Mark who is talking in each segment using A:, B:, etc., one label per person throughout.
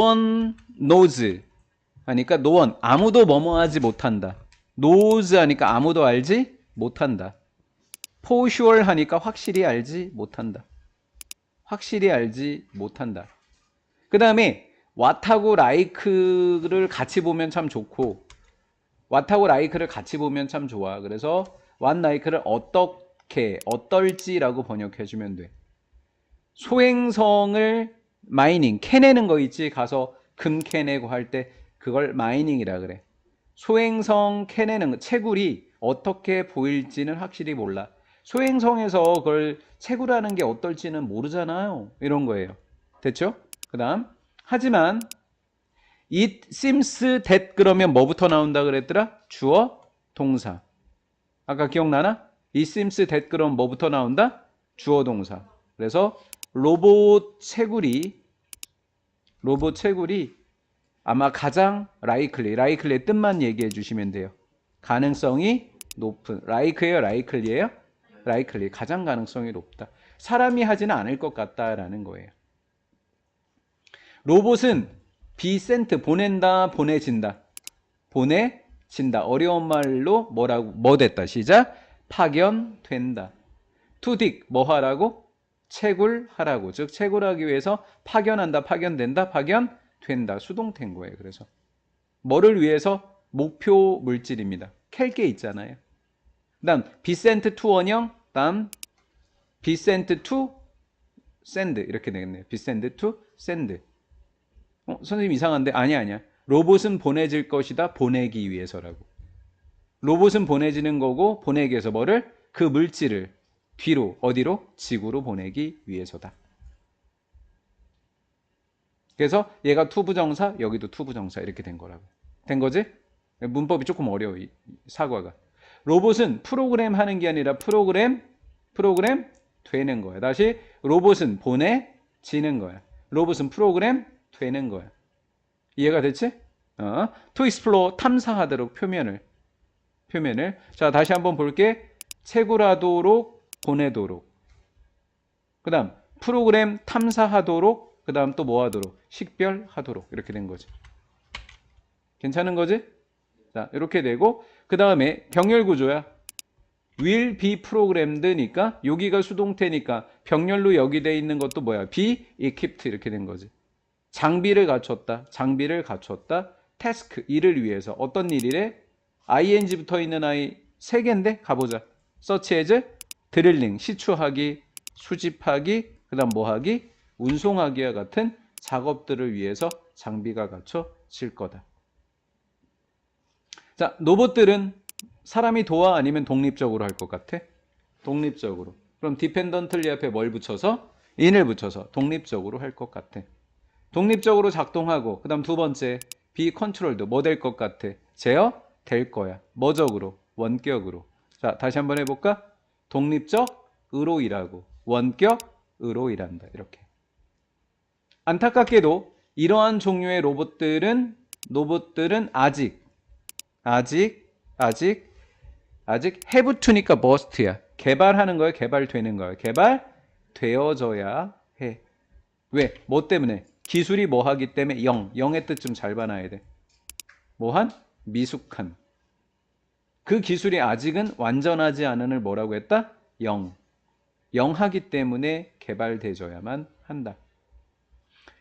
A: one knows 하니까 no one, 아무도 뭐뭐 하지 못한다. knows 하니까 아무도 알지 못한다. for sure 하니까 확실히 알지 못한다. 확실히 알지 못한다. 그 다음에 what하고 like를 같이 보면 참 좋고 what하고 like를 같이 보면 참 좋아. 그래서 what like를 어떻게, 어떨지라고 번역해주면 돼. 소행성을 마이닝, 캐내는 거 있지? 가서 금 캐내고 할 때 그걸 마이닝이라 그래. 소행성 캐내는 거, 채굴이 어떻게 보일지는 확실히 몰라. 소행성에서 그걸 채굴하는 게 어떨지는 모르잖아요. 이런 거예요. 됐죠? 그 다음 하지만 it seems that 그러면 뭐부터 나온다 그랬더라? 주어, 동사. 아까 기억나나? it seems that 그럼 뭐부터 나온다? 주어, 동사. 그래서 로봇 채굴이 아마 가장 likely의 뜻만 얘기해 주시면 돼요. 가능성이 높은, like예요, likely예요? likely, 가장 가능성이 높다. 사람이 하지는 않을 것 같다라는 거예요. 로봇은 be sent, 보낸다, 보내진다. 보내진다. 어려운 말로 뭐라고, 뭐 됐다. 시작. 파견된다. to dig, 뭐 하라고? 채굴하라고. 즉 채굴하기 위해서 파견한다, 파견된다, 파견된다. 수동태인 거예요. 그래서 뭐를 위해서? 목표 물질입니다. 캘 게 있잖아요. 그 다음 be sent to 원형, 다음 be sent to send 이렇게 되겠네요. be sent to send. 선생님 이상한데? 아니야. 로봇은 보내질 것이다. 보내기 위해서라고. 로봇은 보내지는 거고 보내기 위해서 뭐를? 그 물질을 뒤로, 어디로? 지구로 보내기 위해서다. 그래서 얘가 투부정사, 여기도 투부정사 이렇게 된 거라고. 된 거지? 문법이 조금 어려워, 이 사과가. 로봇은 프로그램 하는 게 아니라 프로그램 되는 거야. 다시 로봇은 보내지는 거야. 로봇은 프로그램 되는 거야. 이해가 됐지? to explore, 탐사하도록 표면을. 자, 다시 한번 볼게. 채굴하도록, 보내도록. 그 다음 프로그램 탐사하도록, 그 다음 또 뭐 하도록? 식별하도록. 이렇게 된 거지. 괜찮은 거지? 자, 이렇게 되고 그 다음에 병렬 구조야. will be programmed니까 여기가 수동태니까 병렬로 여기 돼 있는 것도 뭐야? be equipped 이렇게 된 거지. 장비를 갖췄다. task, 일을 위해서. 어떤 일이래? ing 붙어 있는 아이 3개인데 가보자. search as, 드릴링, 시추하기, 수집하기, 그 다음 뭐 하기? 운송하기와 같은 작업들을 위해서 장비가 갖춰질 거다. 자, 로봇들은 사람이 도와 아니면 독립적으로 할 것 같아? 독립적으로. 그럼 dependently 앞에 뭘 붙여서? in을 붙여서 독립적으로 할 것 같아. 독립적으로 작동하고, 그 다음 두 번째 be controlled, 뭐 될 것 같아? 제어 될 거야. 뭐적으로? 원격으로. 자, 다시 한번 해볼까? 독립적으로 일하고 원격으로 일한다. 이렇게. 안타깝게도 이러한 종류의 로봇들은 아직 have to니까 must야. 개발하는 거야, 개발되는 거야. 개발되어져야 해. 왜? 뭐 때문에? 기술이 뭐 하기 때문에? 영의 뜻 좀 잘 봐놔야 돼. 뭐한? 미숙한. 그 기술이 아직은 완전하지 않은을 뭐라고 했다? 영하기 때문에 개발되어야만 한다.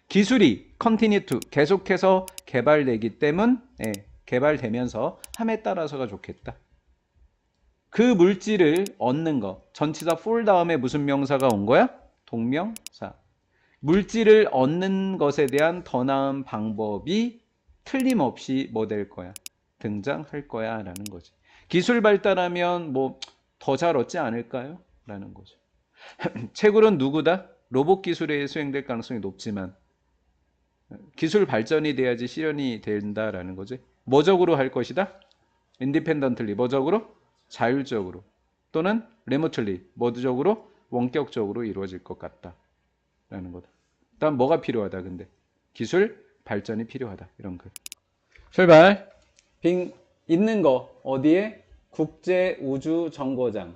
A: 기술이 continue to, 계속해서 개발되기 때문에 개발되면서 함에 따라서가 좋겠다. 그 물질을 얻는 거. 전치사 for 다음에 무슨 명사가 온 거야? 동명사. 물질을 얻는 것에 대한 더 나은 방법이 틀림없이 뭐 될 거야? 등장할 거야 라는 거지. 기술 발달하면 뭐 더 잘 얻지 않을까요? 라는 거죠. 채굴은 누구다? 로봇 기술에 수행될 가능성이 높지만 기술 발전이 돼야지 실현이 된다라는 거지. 뭐적으로 할 것이다? independently, 뭐적으로? 자율적으로. 또는 remotely, 뭐적으로? 원격적으로 이루어질 것 같다 라는 거다. 다음 뭐가 필요하다 근데? 기술 발전이 필요하다. 이런 글. 출발. 있는 거 어디에? 국제우주정거장.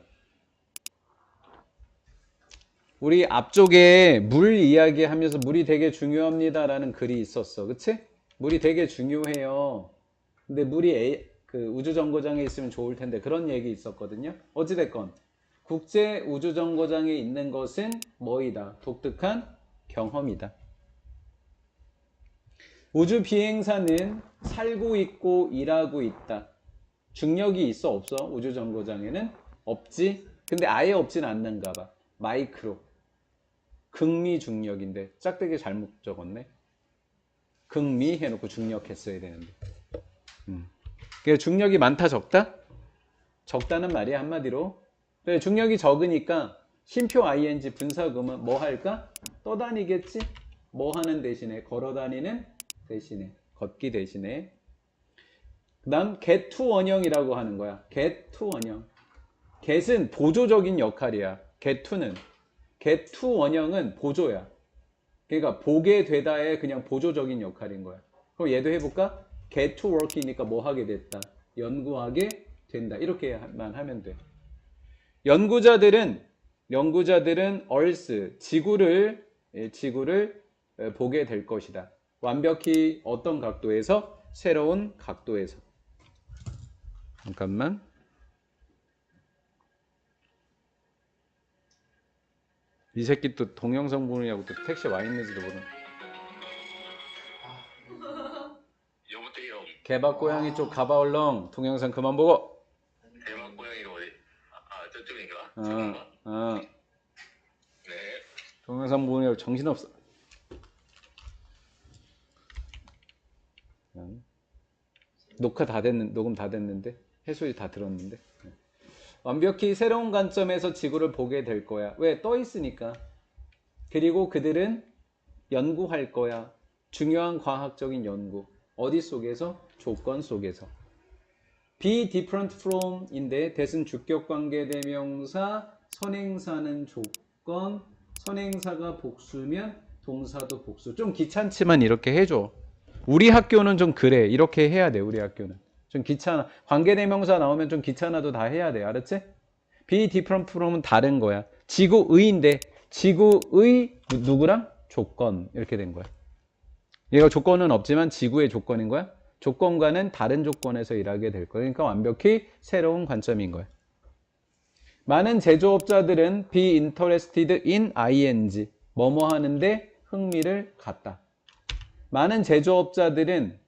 A: 우리 앞쪽에 물 이야기하면서 물이 되게 중요합니다라는 글이 있었어. 그치? 물이 되게 중요해요. 근데 물이 그 우주정거장에 있으면 좋을 텐데 그런 얘기 있었거든요. 어찌됐건 국제 우주정거장에 있는 것은 뭐이다? 독특한 경험이다. 우주 비행사는 살고 있고 일하고 있다. 중력이 있어 없어? 우주정거장에는 없지. 근데 아예 없진 않는가 봐. 마이크로. 극미 중력인데 짝대기 잘못 적었네. 극미 해놓고 중력 했어야 되는데. 그래서 중력이 많다 적다? 적다는 말이 한마디로. 그래, 중력이 적으니까 쉼표 ing 분사금은 뭐 할까? 떠다니겠지? 뭐 하는 대신에 걸어다니는 대신에 걷기 대신에. 그 다음 get to 원형이라고 하는 거야. get to 원형. get은 보조적인 역할이야. get to 원형은 보조야. 그러니까 보게 되다의 그냥 보조적인 역할인 거야. 그럼 얘도 해볼까? get to work이니까 뭐 하게 됐다? 연구하게 된다. 이렇게만 하면 돼. 연구자들은 Earth, 지구를 보게 될 것이다. 완벽히 어떤 각도에서? 새로운 각도에서. 잠깐만. 이 새끼 또 동영상 보느냐고 또 택시 와 있는지도 모르는.
B: 여보세요.
A: 개박고양이 쪽 가봐 얼렁. 동영상 그만 보고.
B: 대박 고양이가 어디? 저쪽인가?
A: 어.
B: 네.
A: 동영상 보느냐고 정신없어. 녹음 다 됐는데 해소리 다 들었는데. 완벽히 새로운 관점에서 지구를 보게 될 거야. 왜? 떠 있으니까. 그리고 그들은 연구할 거야. 중요한 과학적인 연구. 어디 속에서? 조건 속에서. be different from 인데 that은 주격관계대명사, 선행사는 조건, 선행사가 복수면 동사도 복수. 좀 귀찮지만 이렇게 해줘. 우리 학교는 좀 그래. 이렇게 해야 돼. 우리 학교는. 좀 귀찮아. 관계대명사 나오면 좀 귀찮아도 다 해야 돼. 알았지? be different from은 다른 거야. 지구의인데 지구의 누구랑? 조건. 이렇게 된 거야. 얘가 조건은 없지만 지구의 조건인 거야. 조건과는 다른 조건에서 일하게 될 거야. 그러니까 완벽히 새로운 관점인 거야. 많은 제조업자들은 be interested in ing. 뭐뭐 하는데 흥미를 갖다. 많은 제조업자들은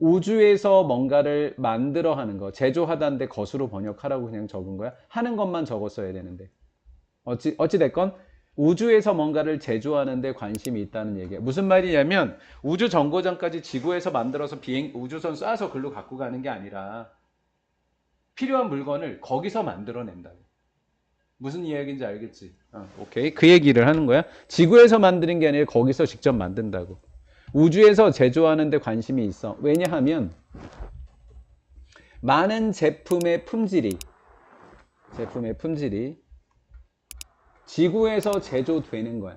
A: 우주에서 뭔가를 만들어 하는 거. 제조하다인데 것으로 번역하라고 그냥 적은 거야. 하는 것만 적었어야 되는데. 어찌됐건 우주에서 뭔가를 제조하는데 관심이 있다는 얘기야. 무슨 말이냐면 우주 정거장까지 지구에서 만들어서 우주선 쏴서 글로 갖고 가는 게 아니라 필요한 물건을 거기서 만들어낸다. 무슨 이야기인지 알겠지? 오케이. 그 얘기를 하는 거야. 지구에서 만드는 게 아니라 거기서 직접 만든다고. 우주에서 제조하는 데 관심이 있어. 왜냐하면 많은 제품의 품질이 지구에서 제조되는 거야.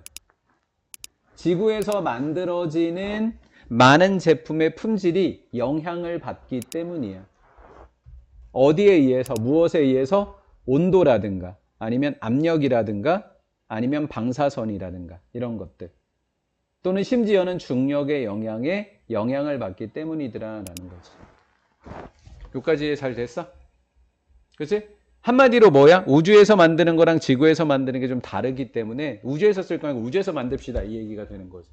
A: 지구에서 만들어지는 많은 제품의 품질이 영향을 받기 때문이야. 어디에 의해서? 무엇에 의해서? 온도라든가 아니면 압력이라든가 아니면 방사선이라든가 이런 것들. 또는 심지어는 중력의 영향을 받기 때문이더라라는 거지. 여기까지 잘 됐어? 그치? 한마디로 뭐야? 우주에서 만드는 거랑 지구에서 만드는 게 좀 다르기 때문에 우주에서 쓸 거니까 우주에서 만듭시다 이 얘기가 되는 거지.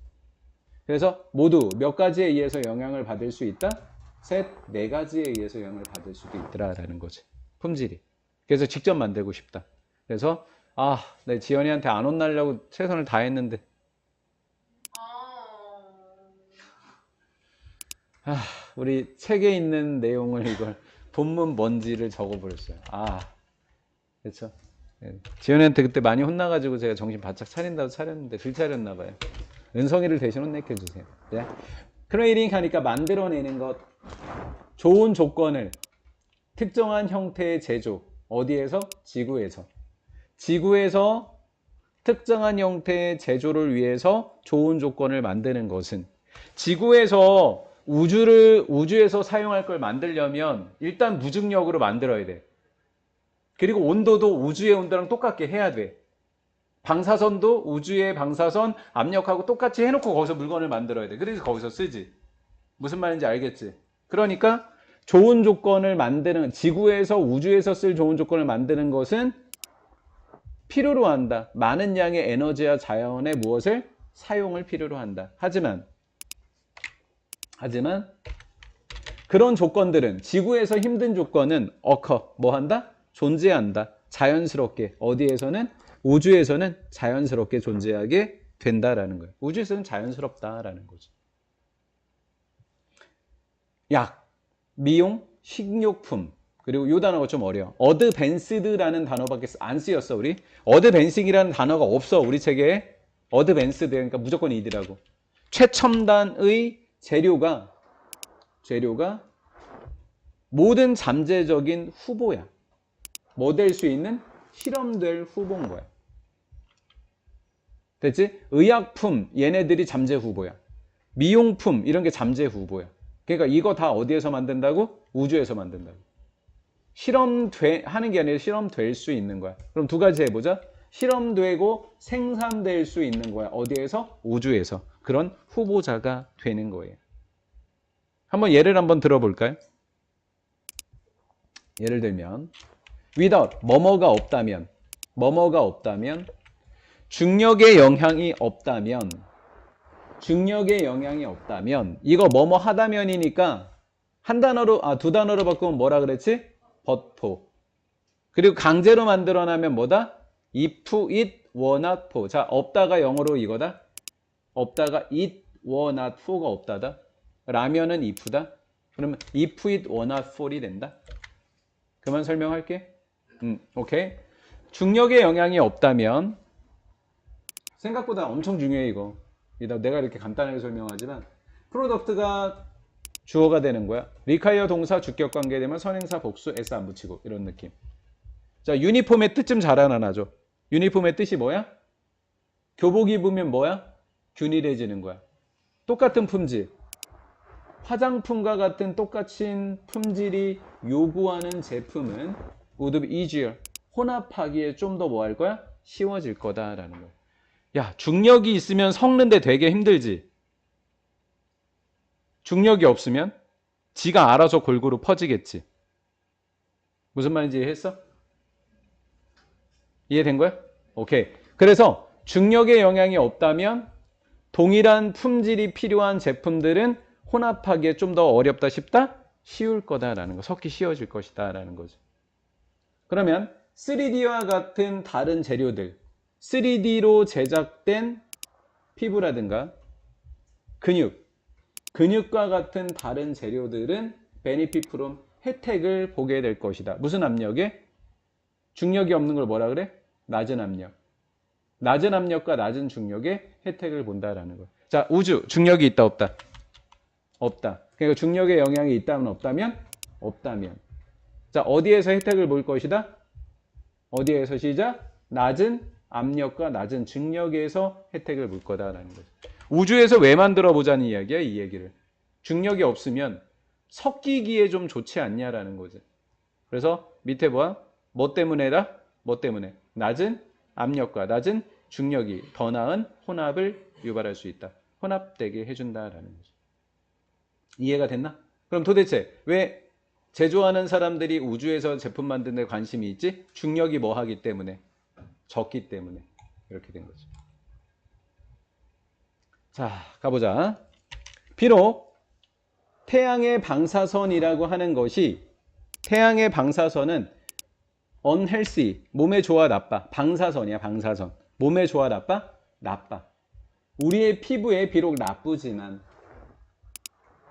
A: 그래서 모두 몇 가지에 의해서 영향을 받을 수 있다? 네 가지에 의해서 영향을 받을 수도 있더라라는 거지. 품질이. 그래서 직접 만들고 싶다. 그래서 내 지연이한테 안 혼나려고 최선을 다했는데 우리 책에 있는 내용을 이걸 본문 뭔지를 적어버렸어요. 그렇죠. 지연이한테 그때 많이 혼나가지고 제가 정신 바짝 차린다고 차렸는데 들차렸나 봐요. 은성이를 대신 혼내켜주세요. 네? 크레이팅 하니까 만들어내는 것, 좋은 조건을 특정한 형태의 제조. 어디에서? 지구에서. 지구에서 특정한 형태의 제조를 위해서 좋은 조건을 만드는 것은 지구에서 우주에서 사용할 걸 만들려면 일단 무중력으로 만들어야 돼. 그리고 온도도 우주의 온도랑 똑같게 해야 돼. 방사선도 우주의 방사선 압력하고 똑같이 해놓고 거기서 물건을 만들어야 돼. 그래서 거기서 쓰지. 무슨 말인지 알겠지? 그러니까 좋은 조건을 만드는, 지구에서 우주에서 쓸 좋은 조건을 만드는 것은 필요로 한다. 많은 양의 에너지와 자연의 무엇을? 사용을 필요로 한다. 하지만 그런 조건들은, 지구에서 힘든 조건은 뭐 한다? 존재한다. 자연스럽게. 어디에서는? 우주에서는 자연스럽게 존재하게 된다라는 거예요. 우주에서는 자연스럽다라는 거죠. 약, 미용, 식료품, 그리고 이 단어가 좀 어려워. 어드밴스드라는 단어밖에 안 쓰였어, 우리. 어드밴싱이라는 단어가 없어, 우리 책에. 어드밴스드, 그러니까 무조건 이디라고. 최첨단의 재료가 모든 잠재적인 후보야. 뭐 될 수 있는? 실험될 후보인 거야. 됐지? 의약품, 얘네들이 잠재 후보야. 미용품, 이런 게 잠재 후보야. 그러니까 이거 다 어디에서 만든다고? 우주에서 만든다고. 하는 게 아니라 실험될 수 있는 거야. 그럼 두 가지 해보자. 실험되고 생산될 수 있는 거야. 어디에서? 우주에서. 그런 후보자가 되는 거예요. 한번 예를 한번 들어볼까요? 예를 들면 without, 뭐뭐가 없다면, 중력의 영향이 없다면, 이거 뭐뭐 하다면이니까 두 단어로 바꾸면 뭐라 그랬지? but. 그리고 강제로 만들어내면 뭐다? if it were not for. 자, 없다가 영어로 이거다. 없다가 it were not for가 없다다. 라면은 if다. 그러면 if it were not for이 된다. 그만 설명할게. 오케이. 중력의 영향이 없다면, 생각보다 엄청 중요해 이거. 내가 이렇게 간단하게 설명하지만, 프로덕트가 주어가 되는 거야. require 동사 주격 관계 되면 선행사 복수 s 안 붙이고, 이런 느낌. 자, 유니폼의 뜻 좀 잘 알아놔줘. 유니폼의 뜻이 뭐야? 교복 입으면 뭐야? 균일해지는 거야. 똑같은 품질. 화장품과 같은 똑같은 품질이 요구하는 제품은 would be easier. 혼합하기에 좀 더 뭐 할 거야? 쉬워질 거다라는 거야. 야, 중력이 있으면 섞는데 되게 힘들지. 중력이 없으면 지가 알아서 골고루 퍼지겠지. 무슨 말인지 이해했어? 이해된 거야? 오케이. 그래서 중력의 영향이 없다면 동일한 품질이 필요한 제품들은 혼합하기에 좀 더 어렵다 싶다? 쉬울 거다라는 거. 섞기 쉬워질 것이다라는 거죠. 그러면 3D와 같은 다른 재료들, 3D로 제작된 피부라든가 근육과 같은 다른 재료들은 benefit from, 혜택을 보게 될 것이다. 무슨 압력에? 중력이 없는 걸 뭐라 그래? 낮은 압력. 낮은 압력과 낮은 중력에 혜택을 본다라는 거예요. 자, 우주, 중력이 있다, 없다? 없다. 그러니까 중력의 영향이 있다면 없다면? 없다면. 자, 어디에서 혜택을 볼 것이다? 어디에서 시작? 낮은 압력과 낮은 중력에서 혜택을 볼 거다라는 거죠. 우주에서 왜 만들어 보자는 이야기야, 이 얘기를. 중력이 없으면 섞이기에 좀 좋지 않냐라는 거지. 그래서 밑에 봐. 뭐 때문에다? 뭐 때문에? 낮은 압력과 낮은 중력이 더 나은 혼합을 유발할 수 있다. 혼합되게 해준다라는 거죠. 이해가 됐나? 그럼 도대체 왜 제조하는 사람들이 우주에서 제품 만드는 데 관심이 있지? 중력이 뭐 하기 때문에? 적기 때문에. 이렇게 된 거죠. 자, 가보자. 비록 태양의 방사선이라고 하는 것이, 태양의 방사선은 unhealthy, 몸에 좋아 나빠. 방사선이야, 방사선. 몸에 좋아 나빠? 나빠. 우리의 피부에 비록 나쁘지만,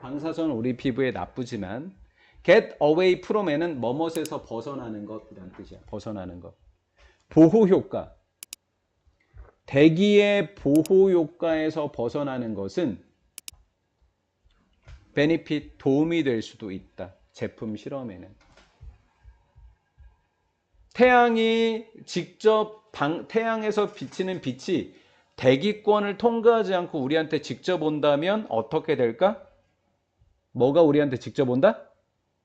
A: 방사선은 우리 피부에 나쁘지만, get away from에는 뭐뭇에서 벗어나는 것이라는 뜻이야. 벗어나는 것. 보호 효과. 대기의 보호 효과에서 벗어나는 것은 benefit, 도움이 될 수도 있다. 제품 실험에는. 태양이 직접 태양에서 비치는 빛이 대기권을 통과하지 않고 우리한테 직접 온다면 어떻게 될까? 뭐가 우리한테 직접 온다?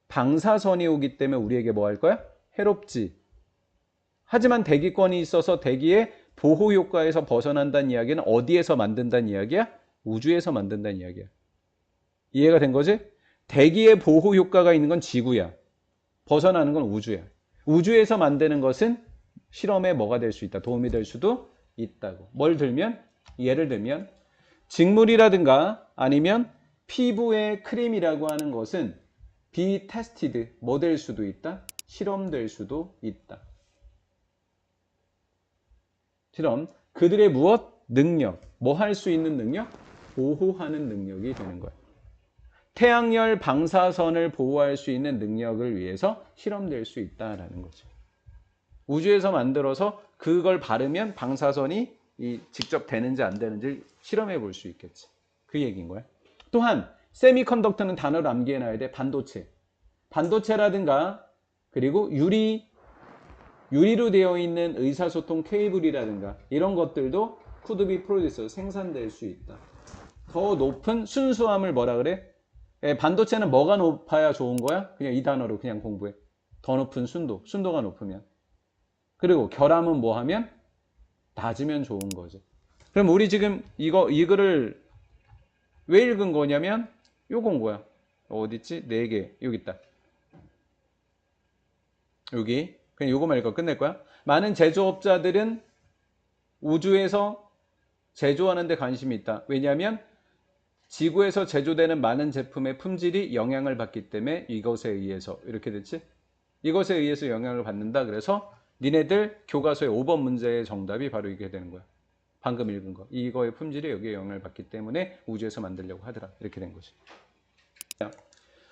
A: 방사선이 오기 때문에 우리에게 뭐 할 거야? 해롭지. 하지만 대기권이 있어서 대기에 보호 효과에서 벗어난다는 이야기는 어디에서 만든다는 이야기야? 우주에서 만든다는 이야기야. 이해가 된 거지? 대기의 보호 효과가 있는 건 지구야. 벗어나는 건 우주야. 우주에서 만드는 것은 실험에 뭐가 될 수 있다. 도움이 될 수도 있다고. 뭘 들면? 예를 들면 직물이라든가 아니면 피부의 크림이라고 하는 것은 be tested, 뭐 될 수도 있다? 실험될 수도 있다. 실험. 그들의 무엇? 능력. 뭐 할 수 있는 능력? 보호하는 능력이 되는 거야. 태양열 방사선을 보호할 수 있는 능력을 위해서 실험될 수 있다라는 거죠. 우주에서 만들어서 그걸 바르면 방사선이 직접 되는지 안 되는지 실험해 볼 수 있겠지. 그 얘기인 거야. 또한 세미컨덕터는 단어를 암기해놔야 돼. 반도체. 반도체라든가 그리고 유리로 되어 있는 의사소통 케이블이라든가 이런 것들도 could be produced, 생산될 수 있다. 더 높은 순수함을 뭐라 그래? 반도체는 뭐가 높아야 좋은 거야? 그냥 이 단어로 그냥 공부해. 더 높은 순도가 높으면. 그리고 결함은 뭐 하면? 낮으면 좋은 거죠. 그럼 우리 지금 이거를 왜 읽은 거냐면 요건 거야. 어딨지? 4개. 여기 있다. 여기. 그냥 요거만 읽고 끝낼 거야. 많은 제조업자들은 우주에서 제조하는 데 관심이 있다. 왜냐하면 지구에서 제조되는 많은 제품의 품질이 영향을 받기 때문에 이것에 의해서 이렇게 됐지? 이것에 의해서 영향을 받는다. 그래서 니네들 교과서의 5번 문제의 정답이 바로 이게 되는 거야. 방금 읽은 거. 이거의 품질이 여기에 영향을 받기 때문에 우주에서 만들려고 하더라. 이렇게 된 거지.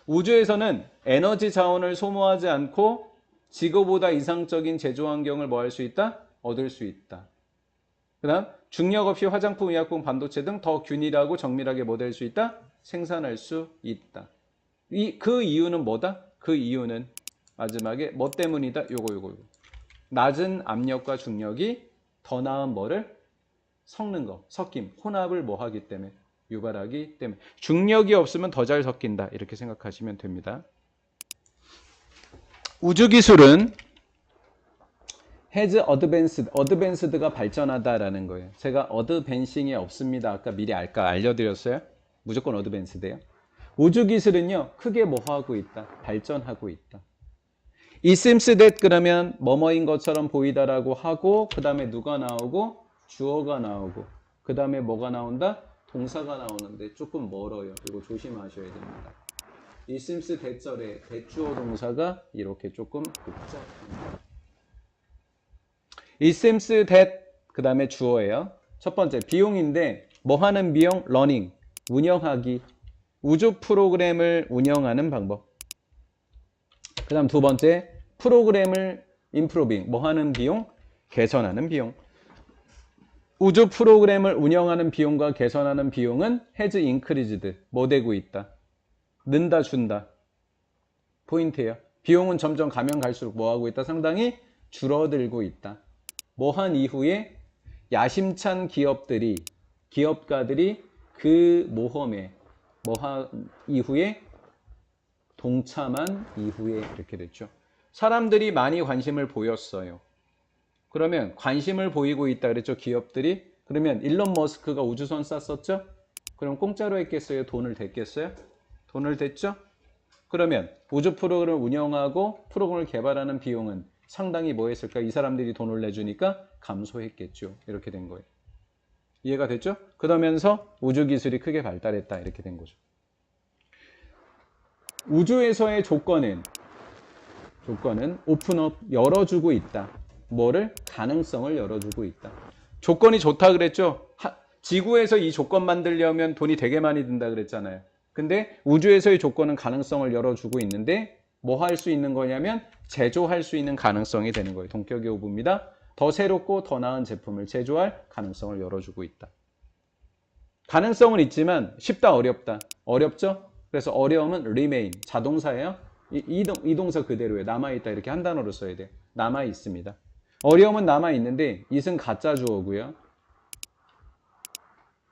A: 우주에서는 에너지 자원을 소모하지 않고 지구보다 이상적인 제조 환경을 뭐 할 수 있다? 얻을 수 있다. 그 다음 중력 없이 화장품, 의약품, 반도체 등 더 균일하고 정밀하게 뭐 될 수 있다? 생산할 수 있다. 그 이유는 뭐다? 그 이유는 마지막에 뭐 때문이다? 요거. 낮은 압력과 중력이 더 나은 뭐를? 섞는 거, 섞임, 혼합을 뭐 하기 때문에, 유발하기 때문에. 중력이 없으면 더 잘 섞인다. 이렇게 생각하시면 됩니다. 우주기술은 has advanced, advanced가 발전하다라는 거예요. 제가 advancing이 없습니다. 아까 미리 알려드렸어요. 무조건 advanced예요. 우주기술은요, 크게 뭐 하고 있다? 발전하고 있다. It seems that 그러면 뭐뭐인 것처럼 보이다라고 하고 그 다음에 누가 나오고? 주어가 나오고 그 다음에 뭐가 나온다? 동사가 나오는데 조금 멀어요. 이거 조심하셔야 됩니다. It seems that절에 대주어 동사가 이렇게 조금 복잡합니다. It seems that 그 다음에 주어예요. 첫 번째 비용인데 뭐 하는 비용? 러닝, 운영하기. 우주 프로그램을 운영하는 방법. 그 다음 두 번째 프로그램을 improving, 뭐 하는 비용? 개선하는 비용. 우주 프로그램을 운영하는 비용과 개선하는 비용은 has increased, 뭐 되고 있다? 는다, 준다. 포인트예요. 비용은 점점 가면 갈수록 뭐 하고 있다? 상당히 줄어들고 있다. 뭐 한 이후에 야심찬 기업가들이 그 모험에 뭐 한 이후에 동참한 이후에 이렇게 됐죠. 사람들이 많이 관심을 보였어요. 그러면 관심을 보이고 있다 그랬죠. 기업들이. 그러면 일론 머스크가 우주선 쐈었죠. 그럼 공짜로 했겠어요? 돈을 댔겠어요? 돈을 댔죠. 그러면 우주 프로그램을 운영하고 프로그램을 개발하는 비용은 상당히 뭐 했을까? 이 사람들이 돈을 내주니까 감소했겠죠. 이렇게 된 거예요. 이해가 됐죠? 그러면서 우주기술이 크게 발달했다. 이렇게 된 거죠. 우주에서의 조건은 오픈업, 열어주고 있다. 뭐를? 가능성을 열어주고 있다. 조건이 좋다 그랬죠? 지구에서 이 조건 만들려면 돈이 되게 많이 든다 그랬잖아요. 근데 우주에서의 조건은 가능성을 열어주고 있는데 뭐 할 수 있는 거냐면 제조할 수 있는 가능성이 되는 거예요. 동격의 오브입니다. 더 새롭고 더 나은 제품을 제조할 가능성을 열어주고 있다. 가능성은 있지만 쉽다, 어렵다. 어렵죠? 그래서 어려움은 remain, 자동사예요. 이 동사 그대로예요. 남아있다 이렇게 한 단어로 써야 돼요. 남아있습니다. 어려움은 남아있는데 it은 가짜 주어고요.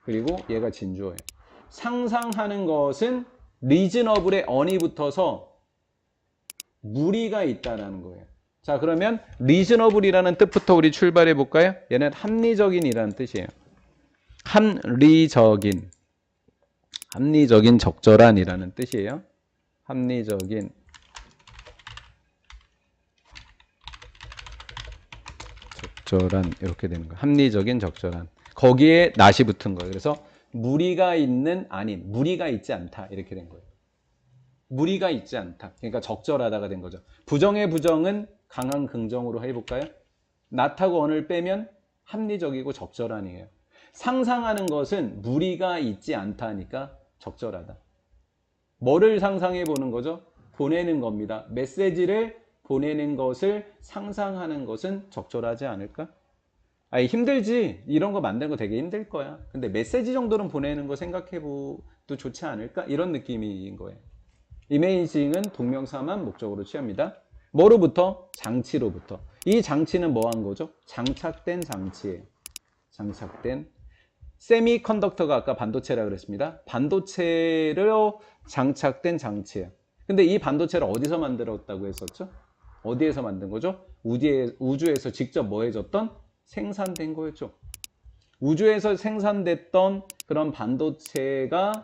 A: 그리고 얘가 진주어예요. 상상하는 것은 reasonable에 on이 붙어서 무리가 있다라는 거예요. 자, 그러면 reasonable이라는 뜻부터 우리 출발해 볼까요? 얘는 합리적인이라는 뜻이에요. 합리적인 적절한이라는 뜻이에요. 합리적인 적절한 이렇게 되는 거예요. 합리적인 적절한. 거기에 낫이 붙은 거예요. 그래서 무리가 있는 아닌, 무리가 있지 않다 이렇게 된 거예요. 무리가 있지 않다. 그러니까 적절하다가 된 거죠. 부정의 부정은 강한 긍정으로 해볼까요? not하고 on을 빼면 합리적이고 적절한이에요. 상상하는 것은 무리가 있지 않다니까 적절하다. 뭐를 상상해 보는 거죠? 보내는 겁니다. 메시지를 보내는 것을 상상하는 것은 적절하지 않을까? 아니 힘들지. 이런 거 만드는 거 되게 힘들 거야. 근데 메시지 정도는 보내는 거 생각해 봐도 좋지 않을까? 이런 느낌인 거예요. 이메이징은 동명사만 목적으로 취합니다. 뭐로부터? 장치로부터. 이 장치는 뭐 한 거죠? 장착된 장치예요. 장착된. 세미컨덕터가 아까 반도체라 그랬습니다. 반도체로 장착된 장치예요. 근데 이 반도체를 어디서 만들었다고 했었죠? 어디에서 만든 거죠? 우주에서 직접 뭐 해줬던? 생산된 거였죠. 우주에서 생산됐던 그런 반도체가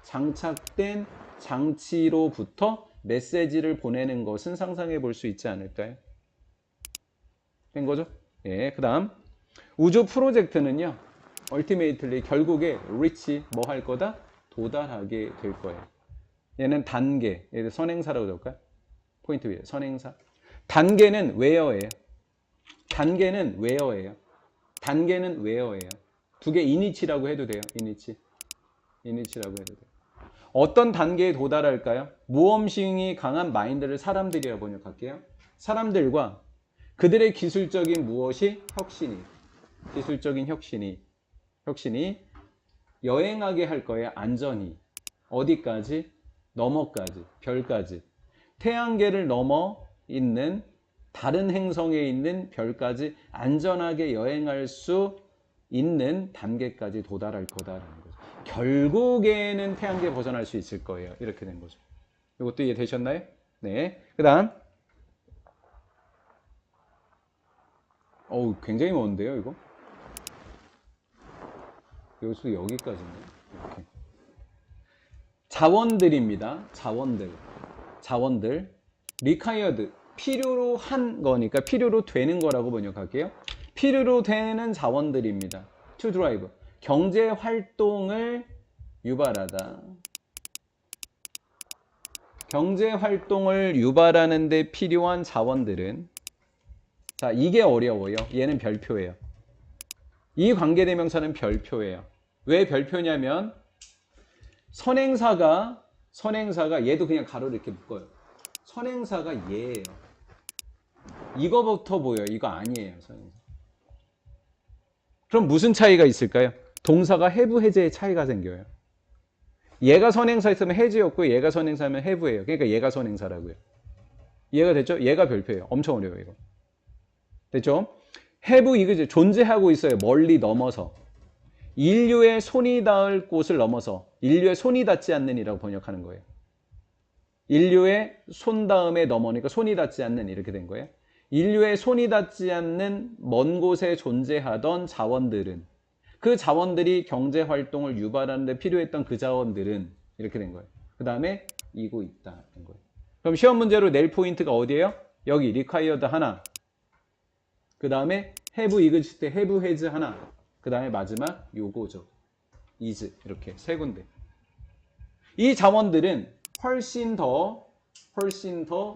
A: 장착된 장치로부터 메시지를 보내는 것은 상상해 볼 수 있지 않을까요? 된 거죠? 예, 그 다음 우주 프로젝트는요, ultimately 결국에 reach 뭐 할 거다? 도달하게 될 거예요. 얘는 단계, 얘를 선행사라고 적을까요? 포인트 위에 선행사. 단계는 where예요. 단계는 where예요. 단계는 where예요. 두 개 이니치라고 해도 돼요. 이니치라고 해도 돼요. 어떤 단계에 도달할까요? 모험심이 강한 마인드를 사람들이라 번역할게요. 사람들과 그들의 기술적인 무엇이 기술적인 혁신이 여행하게 할 거예요. 안전히. 어디까지? 너머까지, 별까지. 태양계를 넘어 있는 다른 행성에 있는 별까지 안전하게 여행할 수 있는 단계까지 도달할 거다라는 거죠. 결국에는 태양계 벗어날 수 있을 거예요. 이렇게 된 거죠. 이것도 이해되셨나요? 네. 그 다음. 어우, 굉장히 먼데요, 이거? 여기서 여기까지네요. 이렇게. 자원들입니다. 자원들. required. 필요로 한 거니까 필요로 되는 거라고 번역할게요. 필요로 되는 자원들입니다. to drive. 경제 활동을 유발하다. 경제 활동을 유발하는 데 필요한 자원들은, 자, 이게 어려워요. 얘는 별표예요. 이 관계대명사는 별표예요. 왜 별표냐면 선행사가 얘도 그냥 가로를 이렇게 묶어요. 선행사가 얘예요. 이거부터 보여요. 이거 아니에요. 선행사. 그럼 무슨 차이가 있을까요? 동사가 have, 해제의 차이가 생겨요. 얘가 선행사였으면 해제였고 얘가 선행사면 have예요. 그러니까 얘가 선행사라고요. 이해가 됐죠? 얘가 별표예요. 엄청 어려워요. 이거. 됐죠? have 이거죠. 존재하고 있어요. 멀리 넘어서. 인류의 손이 닿을 곳을 넘어서. 인류의 손이 닿지 않는 이라고 번역하는 거예요. 인류의 손 다음에 넘어니까 손이 닿지 않는 이렇게 된 거예요. 인류의 손이 닿지 않는 먼 곳에 존재하던 자원들은, 그 자원들이 경제 활동을 유발하는 데 필요했던 그 자원들은 이렇게 된 거예요. 그 다음에 이고 있다 된 거예요. 그럼 시험 문제로 낼 포인트가 어디예요? 여기 required 하나, 그 다음에 have exist 때 have has 하나, 그 다음에 마지막 요거죠. is. 이렇게 세 군데. 이 자원들은 훨씬 더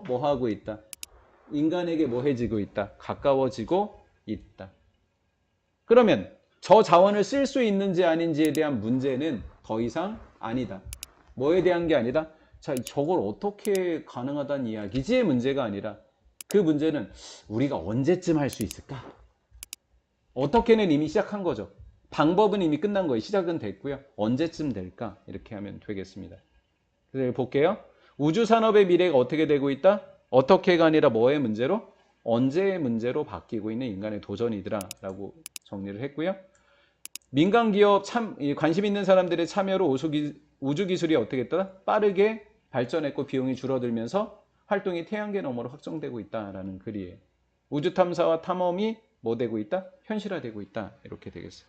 A: 뭐 하고 있다? 인간에게 뭐 해지고 있다? 가까워지고 있다. 그러면 저 자원을 쓸 수 있는지 아닌지에 대한 문제는 더 이상 아니다. 뭐에 대한 게 아니다? 자, 저걸 어떻게 가능하다는 이야기지의 문제가 아니라 그 문제는 우리가 언제쯤 할 수 있을까? 어떻게는 이미 시작한 거죠. 방법은 이미 끝난 거예요. 시작은 됐고요. 언제쯤 될까? 이렇게 하면 되겠습니다. 그래서 볼게요. 우주산업의 미래가 어떻게 되고 있다? 어떻게가 아니라 뭐의 문제로? 언제의 문제로 바뀌고 있는 인간의 도전이더라 라고 정리를 했고요. 민간기업 관심 있는 사람들의 참여로 우주기술이 어떻게 했다? 빠르게 발전했고 비용이 줄어들면서 활동이 태양계 너머로 확정되고 있다라는 글이에요. 우주 탐사와 탐험이 뭐 되고 있다? 현실화되고 있다. 이렇게 되겠어요.